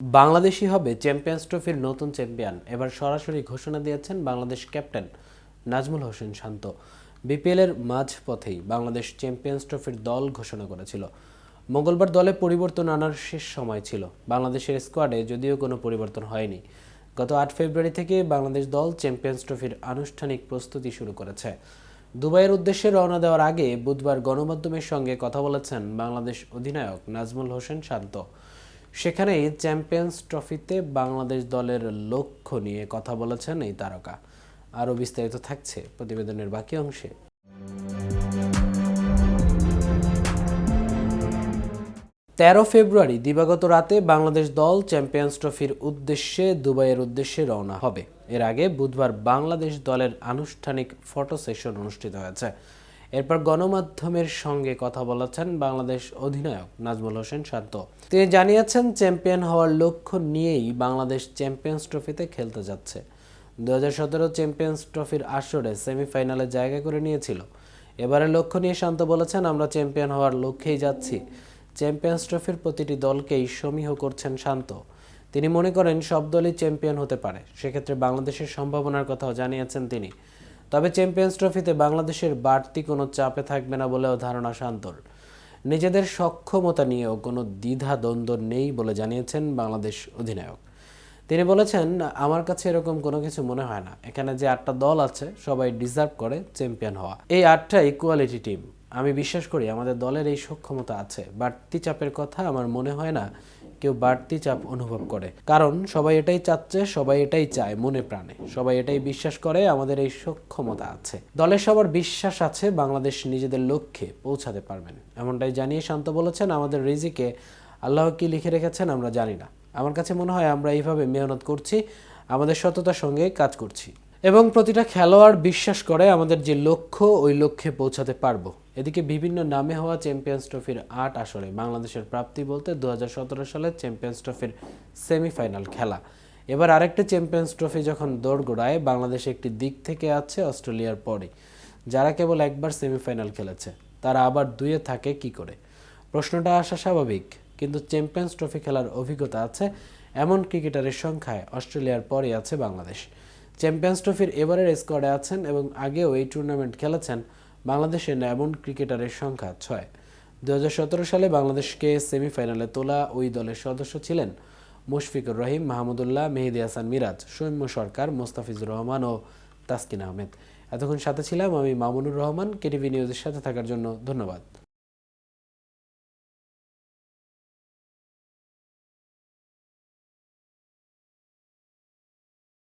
বাংলাদেশই হবে চ্যাম্পিয়ন্স ট্রফির নতুন চ্যাম্পিয়ন। এবার সরাসরি ঘোষণা দিয়েছেন বাংলাদেশ ক্যাপ্টেন নাজমুল হোসেন শান্ত। বিপিএলের মাঝপথেই বাংলাদেশ চ্যাম্পিয়ন্স ট্রফির দল ঘোষণা করেছিল। মঙ্গলবার দলে পরিবর্তন আনার শেষ সময় ছিল। বাংলাদেশের স্কোয়াডে যদিও কোনো পরিবর্তন হয়নি। গত ৮ ফেব্রুয়ারি থেকে বাংলাদেশ দল চ্যাম্পিয়ন্স ট্রফির আনুষ্ঠানিক প্রস্তুতি শুরু করেছে। দুবাইয়ের উদ্দেশ্যে রওনা দেওয়ার আগে বুধবার গণমাধ্যমের সঙ্গে কথা বলেছেন বাংলাদেশ অধিনায়ক নাজমুল হোসেন শান্ত। সেখানেই চ্যাম্পিয়ন্স ট্রফিতে বাংলাদেশ দলের লক্ষ্য নিয়ে কথা বলেছেন এই তারকা। আরও বিস্তারিত থাকছে প্রতিবেদনের বাকি অংশে। ১৩ ফেব্রুয়ারি দিবাগত রাতে বাংলাদেশ দল চ্যাম্পিয়ন্স ট্রফির উদ্দেশ্যে দুবাইয়ের উদ্দেশ্যে রওনা হবে। এর আগে বুধবার বাংলাদেশ দলের আনুষ্ঠানিক ফটো সেশন অনুষ্ঠিত হয়েছে। এরপর গণমাধ্যমের সঙ্গে কথা বলেছেন বাংলাদেশ অধিনায়ক নাজমুল হোসেন শান্ত। তিনি জানিয়েছেন, চ্যাম্পিয়ন হওয়ার লক্ষ্য নিয়েই বাংলাদেশ চ্যাম্পিয়ন্স ট্রফিতে খেলতে যাচ্ছে। ২০১৭ চ্যাম্পিয়ন্স ট্রফির আসরে সেমিফাইনালে জায়গা করে নিয়েছিল। এবারের লক্ষ্য নিয়ে শান্ত বলেছেন, আমরা চ্যাম্পিয়ন হওয়ার লক্ষ্যেই যাচ্ছি। চ্যাম্পিয়ন্স ট্রফির প্রতিটি দলকেই সমীহ করছেন শান্ত। তিনি মনে করেন সব দলই চ্যাম্পিয়ন হতে পারে, সেক্ষেত্রে বাংলাদেশের সম্ভাবনার কথাও জানিয়েছেন তিনি। তবে চ্যাম্পিয়ন্স ট্রফিতে বাংলাদেশের বাড়তি কোনো চাপে থাকবে না বলেও ধারণা শান্তর। নিজেদের সক্ষমতা নিয়েও কোনো দ্বিধা দ্বন্দ্ব নেই বলে জানিয়েছেন বাংলাদেশ অধিনায়ক। তিনি বলেছেন, আমার কাছে এরকম কোনো কিছু মনে হয় না। এখানে যে ৮টা দল আছে সবাই ডিজার্ভ করে চ্যাম্পিয়ন হওয়া। এই ৮টাই কোয়ালিটি টিম। আমি বিশ্বাস করি আমাদের দলের এই সক্ষমতা আছে। বাড়তি চাপের কথা আমার মনে হয় না কেউ বাড়তি চাপ অনুভব করে, কারণ সবাই এটাই চাচ্ছে, সবাই এটাই চায় মনে প্রাণে, সবাই এটাই বিশ্বাস করে আমাদের এই সক্ষমতা আছে। দলের সবার বিশ্বাস আছে বাংলাদেশ নিজেদের লক্ষ্যে পৌঁছাতে পারবেন। এমনটাই জানিয়ে শান্ত বলেছেন, আমাদের রিজিকে আল্লাহ কি লিখে রেখেছেন আমরা জানি না। আমার কাছে মনে হয় আমরা এইভাবে মেহনত করছি, আমাদের সততার সঙ্গে কাজ করছি এবং প্রতিটা খেলোয়াড় বিশ্বাস করে আমাদের যে লক্ষ্য ওই লক্ষ্যে পৌঁছাতে পারবো। এদিকে বিভিন্ন নামে হওয়া চ্যাম্পিয়ন্স ট্রফির ৮ আসরে বাংলাদেশের প্রাপ্তি বলতে ২০১৭ সালে চ্যাম্পিয়ন্স ট্রফির সেমিফাইনাল খেলা। এবার আরেকটা চ্যাম্পিয়ন্স ট্রফি যখন দোরগোড়ায়, বাংলাদেশ একটি দিক থেকে আছে অস্ট্রেলিয়ার পরে, যারা কেবল একবার সেমিফাইনাল খেলেছে, তারা আবার দুইয়ে থাকে কি করে? প্রশ্নটা আসা স্বাভাবিক, কিন্তু চ্যাম্পিয়ন্স ট্রফি খেলার অভিজ্ঞতা আছে এমন ক্রিকেটারের সংখ্যায় অস্ট্রেলিয়ার পরে আছে বাংলাদেশ। চ্যাম্পিয়ন্স ট্রফির এবারের স্কোয়াডে আছেন এবং আগেও এই টুর্নামেন্ট খেলেছেন বাংলাদেশের এমন ক্রিকেটারের সংখ্যা ৬। ২০১৭ সালে বাংলাদেশকে সেমিফাইনালে তোলা ওই দলের সদস্য ছিলেন মুশফিকুর রহিম, মাহমুদুল্লাহ, মেহেদী হাসান মিরাজ, সৌম্য সরকার, মোস্তাফিজুর রহমান ও তাসকিন আহমেদ। এতক্ষণ সাথে ছিলাম আমি মামুনুর রহমান। কেটিভি নিউজের সাথে থাকার জন্য ধন্যবাদ।